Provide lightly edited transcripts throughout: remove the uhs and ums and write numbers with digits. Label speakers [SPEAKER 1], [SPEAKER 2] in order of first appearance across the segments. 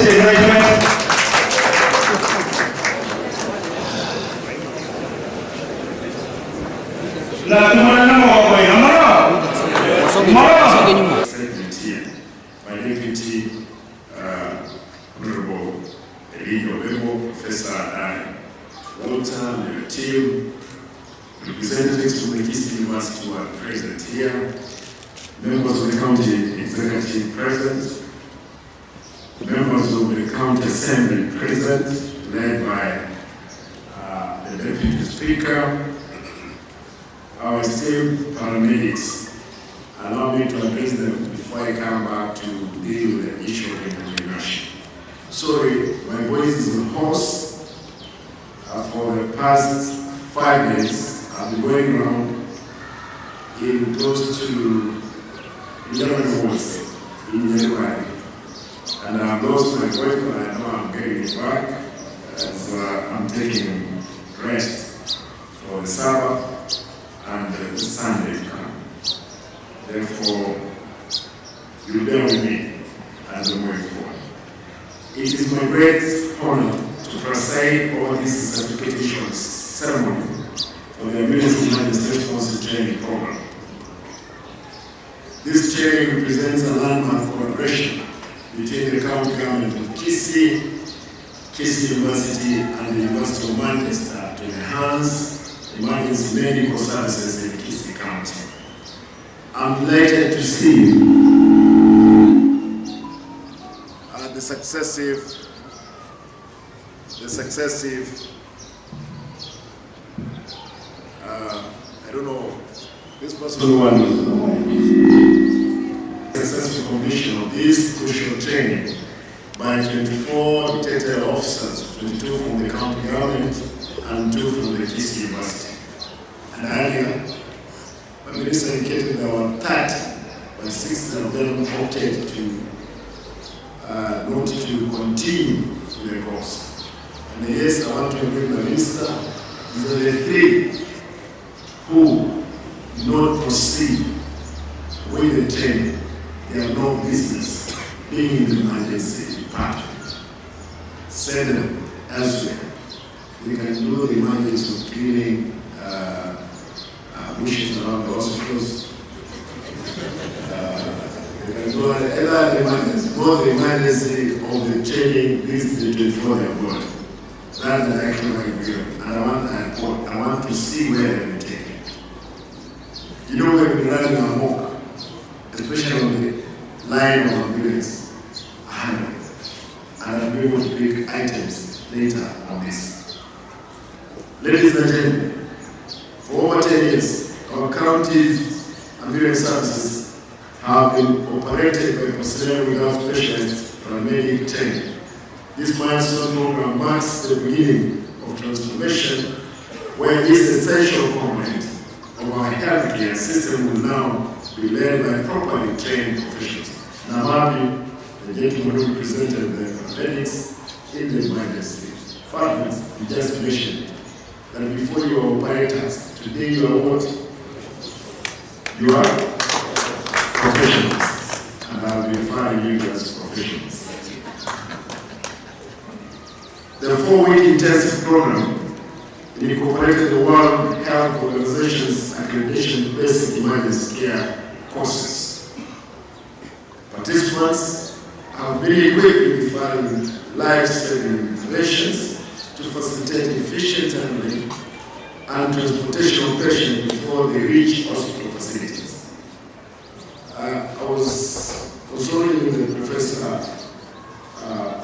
[SPEAKER 1] this encouragement.
[SPEAKER 2] My deputy, Honorable Professor Arati, Walter, your team, representatives from the East University who are present here, members of the county executive present, members of the county assembly present, led by the deputy speaker, our esteemed paramedics. Allow me to address them before I come back to deal with the issue of integration. Sorry, my voice is hoarse. For the past 5 days, I've been going around in close to 11 wards in January. And I've lost my voice, but I know I'm getting it back as I'm taking rest for the Sabbath and the Sunday to come. Therefore, you bear with me as we move forward. It is my great honor to preside over this certification ceremony for the Emergency Management Response Training Program. This training represents a landmark collaboration between the county government of Kisii University, and the University of Manchester to enhance emergency medical services in Kisii County. I'm delighted to see the successive I don't know, this person successful completion of this crucial training by 24 detailed officers, 22 from the county government and 2 from the Kisii University. And earlier, the minister indicated there were 30, but 6 of them opted to not to continue with the course. And yes, I want to agree with the minister, these are the 3 who do not proceed with the training. They have no business being in the emergency department. Send them elsewhere. We can do the emergency of cleaning bushes around the hospitals. We can do other emergency, both the emergency of the training, this is the 24 they are. That's the actual agreement. And I want to see where they will take it. You know, we've been running amok, especially on the line of ambulance, and I'll be able to pick items later on this. Ladies and gentlemen, for over 10 years, our county's ambulance services have been operated by personnel without specialized paramedic training. This milestone program marks the beginning of transformation, where this essential component of our healthcare system will now be led by properly trained professionals. And I'm happy the gentleman who represented the paramedics in the emergency. Fathers, you just mentioned that before you are operators, today you are what? You are professionals. And I'll be referring you as professionals. The 4-week intensive program incorporated the World Health Organization's accreditation basic emergency care courses. Participants have been equipped with defining life-saving interventions to facilitate efficient handling and transportation of patients before they reach hospital facilities. I was consulting with the Professor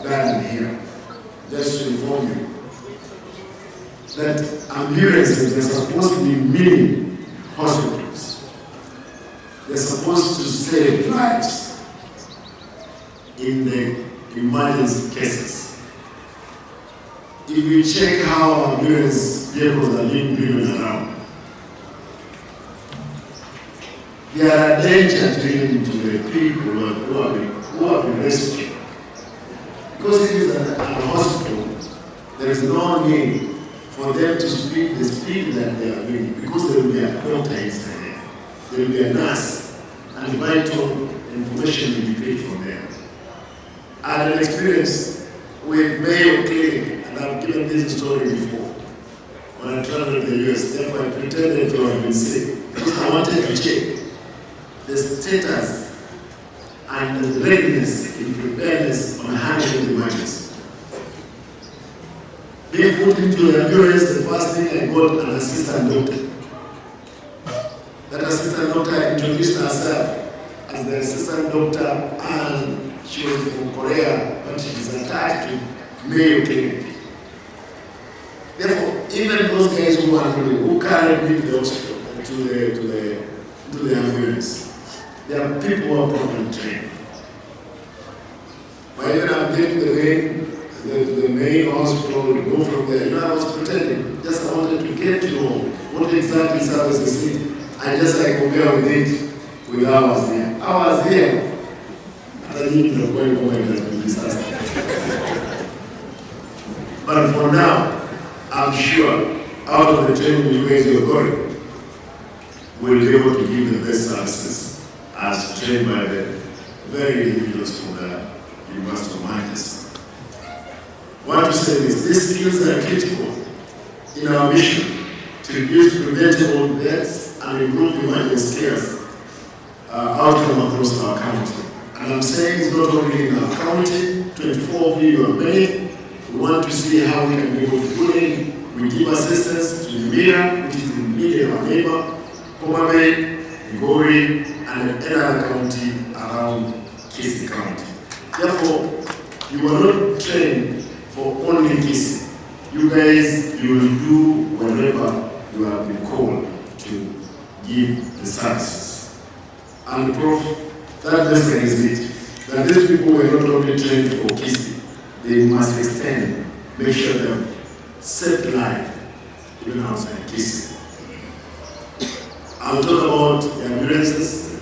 [SPEAKER 2] Dan here, just to inform you that ambulances, they're supposed to be mini hospitals. They're supposed to save lives in the emergency cases. If you check how ambulance vehicles are being driven around, they are a danger to the people who have been rescued. Because it is a hospital, there is no need for them to speak the speed that they are doing, because there will be a doctor inside there. There will be a nurse, and vital information will be paid from there. I had an experience with Mayo Clinic, and I've given this story before. When I traveled to the US, therefore I pretended to have been sick because I wanted to check the status and the readiness in preparedness on handling the emergency. Being put into the ambulance, the first thing I got an assistant doctor. That assistant doctor introduced herself as the assistant doctor, and she was from Korea, but she is attached to Mayo Clinic. Therefore, even those guys who carried me to the hospital, to the ambulance, they are people who are properly trained. But even I'm getting the main hospital, go from there. I was pretending, just I wanted to get to know what exactly services need. And just I compare with it with ours there. Ours here, I think the point of has been disaster. But for now, I'm sure out of the training you guys are going, we'll be able to give the best services as trained by the very individuals from the University of Manchester. I want to say this, these skills are critical in our mission to reduce preventable deaths and improve emergency cares outcome across our county. And I'm saying it's not only in our county, 24 people are many. We want to see how we can be able to put in. We give assistance to the Mira, which is immediate our neighbor, Homa Bay, Migori, and another county around Kisii County. Therefore, you are not trained for only Kisii. You guys, you will do whatever you have been called to give the services. And Prof, that lesson is it. That these people were not only trained for Kisii, they must extend, make sure they have saved life, even outside Kisii. I'll talk about the ambulances.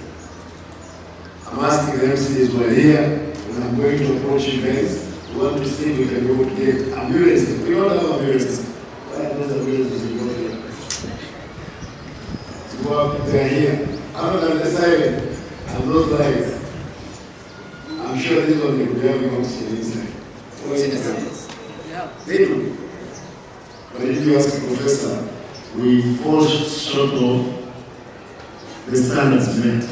[SPEAKER 2] I'm asking the MCs who are here, when I'm going to approach you guys, we want to see if we can go to get ambulances. We don't have ambulances. Why are those ambulances you got here? So go up, they're here. Other than the siren and those lights, I'm sure this one will be having oxygen inside. They do. But if you ask a professor, we fall short of the standards met.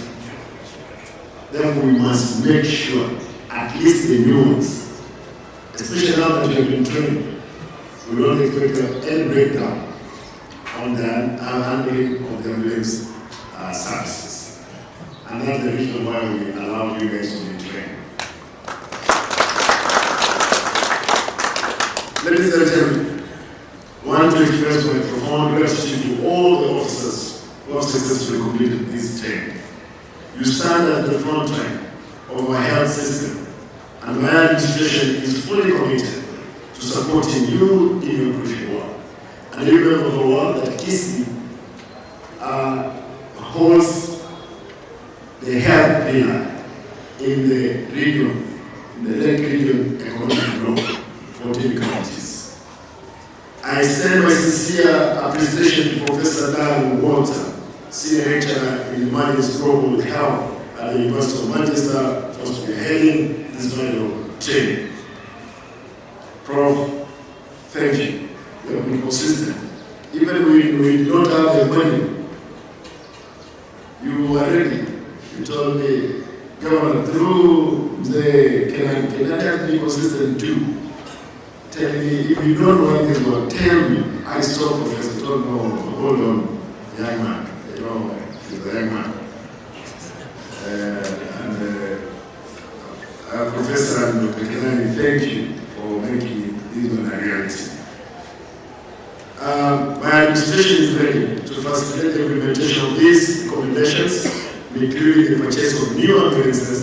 [SPEAKER 2] Therefore, we must make sure, at least the new ones, especially now that we have been trained, we don't expect any breakdown on the handling of the ambulance services. And that's the reason why we allow you guys to be trained. Ladies and gentlemen, I want to express my profound gratitude to all the officers who have successfully completed this training. You stand at the front line of our health system, and my administration is fully committed to supporting you in your crucial work. And you remember the work that Kisii holds the health pillar in the region, in the Lake Region Economic Bloc, 14 counties. I send my sincere appreciation to Professor Dan Walter, Senior Lecturer in Emergency Global Health at the University of Manchester, for spearheading this vital training. Prof, thank you. You have been consistent. Even when we don't have the money, you were ready. You told me, Governor, through the Canadian be consistent too. Tell me, if you don't know anything about, tell me. I saw Professor, don't know, hold on, young man. You know, he's a young man. Professor and Dr. Kenani, thank you for making this one a reality. My administration is ready to facilitate the implementation of these recommendations, including the purchase of new ambulances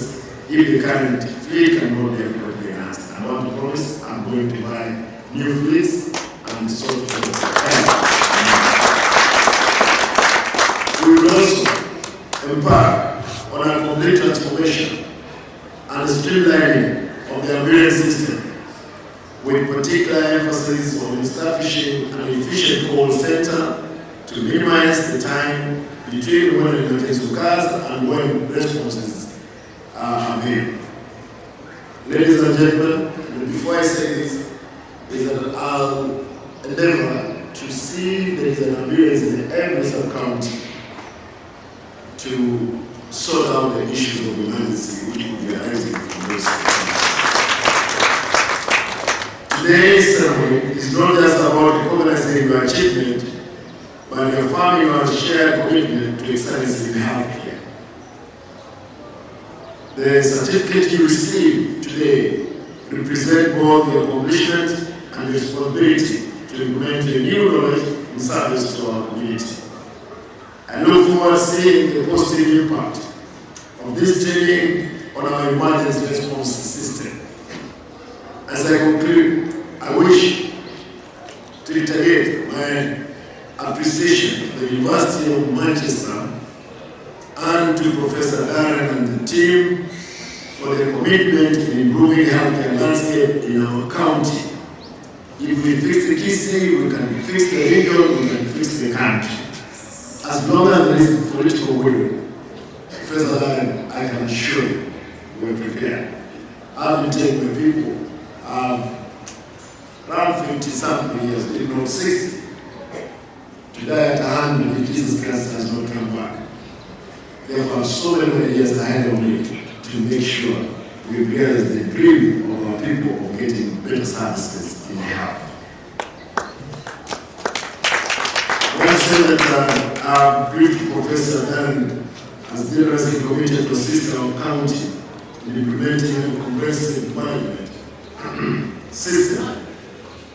[SPEAKER 2] if the current fleet cannot be adequately enhanced. I want to promise I'm going to buy new fleets and sort for we will also embark on a complete transformation and streamlining of the ambulance system, with particular emphasis on establishing an efficient call center to minimize the time between when an emergency occurs and when responses are available.
[SPEAKER 1] Ladies and gentlemen, before I say this, is that I'll endeavor to see there is an ambulance in every sub-county to sort out the issues of emergency which will be arising from those sub-counties. Today's ceremony is not just about recognizing your achievement, but affirming your shared commitment to excellence in healthcare. The certificate you receive today represents both the accomplishment and the responsibility to implement the new knowledge in service to our community. I look forward to seeing the positive impact of this training on our emergency response system. As I conclude, I wish to reiterate my appreciation to the University of Manchester and to Professor Darren and the team for their commitment in improving healthcare landscape in our county. If we fix the key city, we can fix the region, we can fix the country. As long as there is political will, Professor Darren, I can assure you, we're prepared. I will take my people around 50-something years, if not 60, to die at 100 if Jesus Christ has not come back. Therefore, so many years ahead of me to make sure we realize the dream of our people of getting better services in health. I want to say that our brief Professor Dan has generously committed to assist our county in implementing a comprehensive management system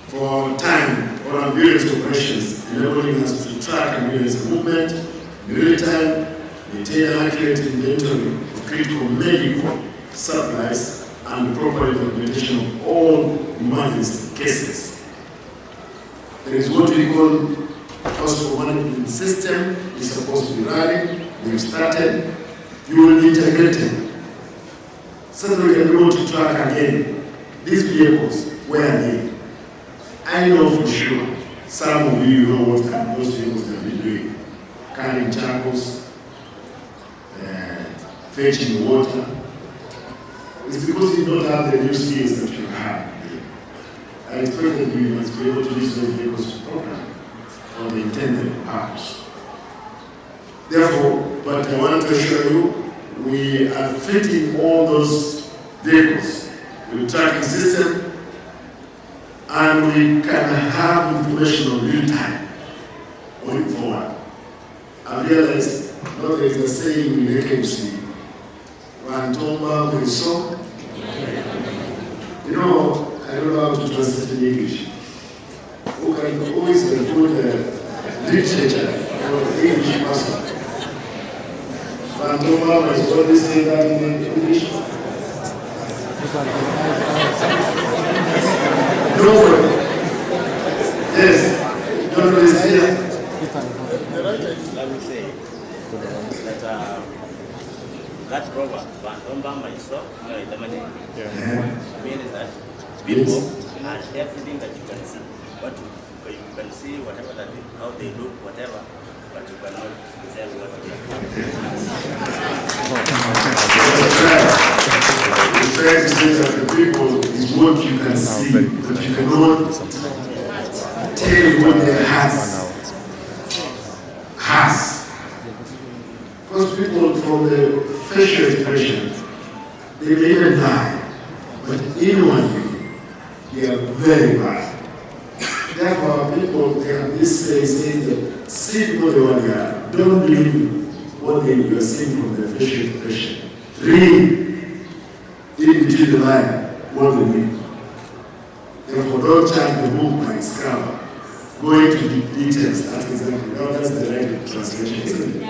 [SPEAKER 1] for time or ambulance operations, enabling us to track ambulance movement in real time, maintain accurate inventory of critical medical supplies, and proper documentation of all emergency cases. There is what we call hospital management system. It's supposed to be running. We've started. You will be integrated. So that we can be able to track again these vehicles, where are they? I know for sure some of you know what those vehicles have been doing. Carrying charcoals, fetching water. It's because you don't have the new skills that you have. I expect that you must be able to use those vehicles properly for the intended purpose. Therefore, but I want to assure you, we are fitting all those vehicles with tracking system, and we can have information on real time going forward. I realized there is a saying in the KMC, Wantomba Mwiso. You know, I don't know how to translate in English. Who can always put literature for English person? Wantomba Mwiso, what is that in English? No way. Yes. Don't know this here.
[SPEAKER 3] Let me say that proverb, Bandomba myself, means that people are everything that you can see. But you can see whatever that is, how they look, whatever, but you cannot tell what they are.
[SPEAKER 1] The try to say that the people is what you can see, but you cannot tell what their hearts has. Because people from the facial expressions, they may even die, but inwardly, they are very bad. Therefore, people, they have this saying that see people the way they are, don't believe what you are seeing from the facial expression. Read in between the line what they mean. Therefore, don't judge the book by its cover. Go into the details, that's exactly. Now that's the right translation, isn't it?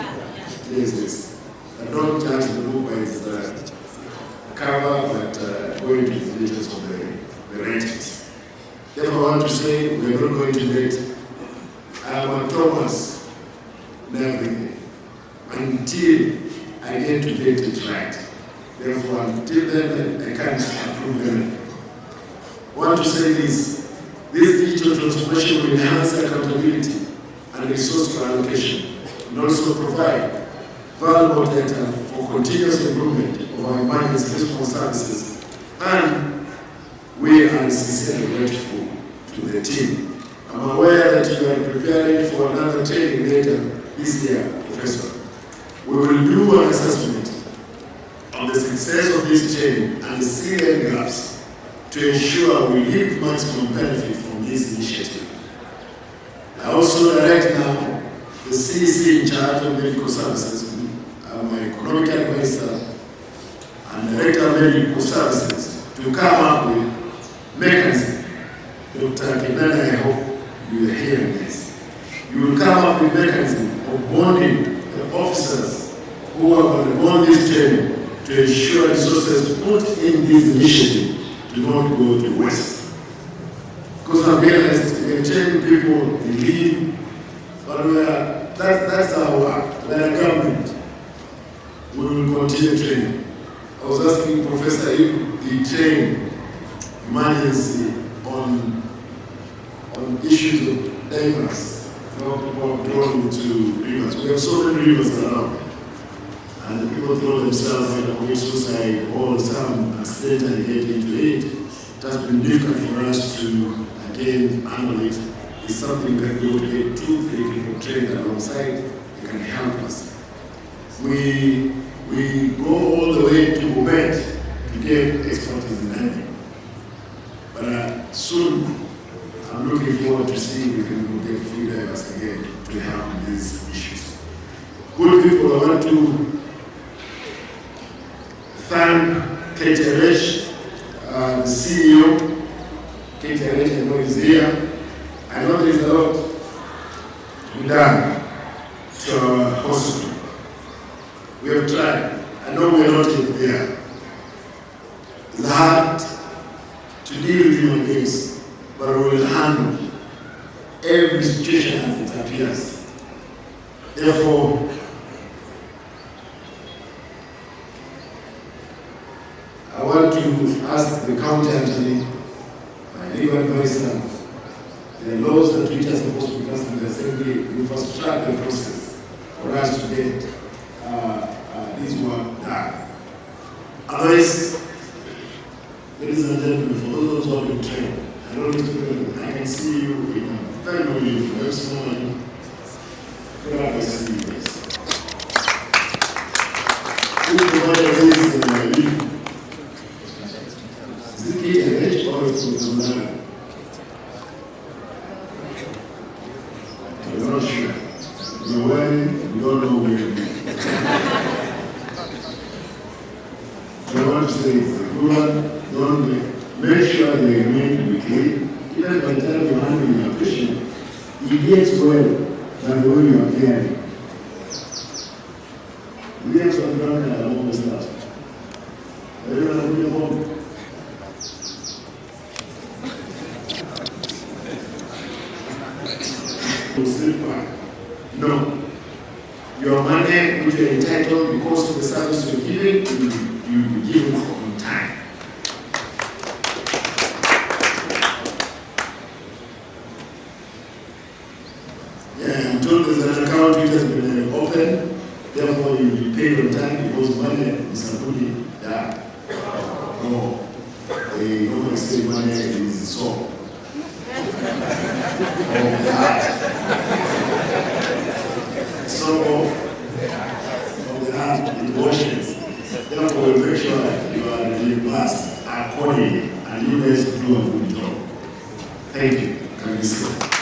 [SPEAKER 1] Yes. And don't judge the book by its cover, but go into the details of the writings. Therefore, I want to say we are not going to let our Thomas navigate until I get to get it right. Therefore, until then, I can't approve them. I want to say this digital transformation will enhance accountability and resource allocation, and also provide valuable data for continuous improvement of our emergency response services And we are sincerely grateful to the team. I'm aware that you are preparing for another training later this year, Professor. We will do an assessment on the success of this training and see the gaps to ensure we reap maximum benefit from this initiative. I also direct now the CEC in charge of medical services, my economic advisor and director of medical services, to come up with mechanism. Dr. Kenana, I hope you are hearing this. You will come up with mechanism of bonding the officers who are going to bond this training to ensure resources put in this initiative do not go to waste. Because I'm realized we are training people, they leave, but that's our work. We are a government. We will continue training. I was asking Professor if he trained emergency on issues of divers, how people drawn to rivers. We have so many rivers around, and the people throw themselves and commit suicide or some accidentally get into it. It has been difficult for us to again handle it. It's something that we would get 2-3 people trained alongside. They can help us. We go all the way to Ubet to get expertise in diving. But soon, I'm looking forward to seeing if we can get free divers again to help these issues. Good people, I want to thank KTLH, the CEO. KTLH, I know is here. I know there is a lot to be done to our hospital. We have tried. I know we are not yet there. It's hard to deal with human beings, but we will handle every situation as it appears. Therefore, I want to ask the county attorney, my legal advisor, the laws that we are supposed to be passed in the assembly, we fast track the process for us to get this work done. Otherwise, ladies and gentlemen, for those who have been trained, I can see you in a very good uniform. Every single one, I see you guys. Who provided this in my leave? Is it KTLH or is it Zambara? I'm not sure. You're wearing, you don't know where you're going. I want to say it's a good one. Don't make sure they remain to be clean. Even by the time you're handling your patient, it gets well than the way you are caring. We have some drunk and along with that. Everyone will be home. To sleep back. No. Your money, which you're entitled because of the service you're giving, you will be given on time. Yeah, I'm told there's an account which has been open, therefore you will be paid on time because money is already there. No, they normally say money is soul. So, of the heart, it washes. Therefore, we make sure that you are reimbursed accordingly and you guys do a good job. Thank you. Can you see?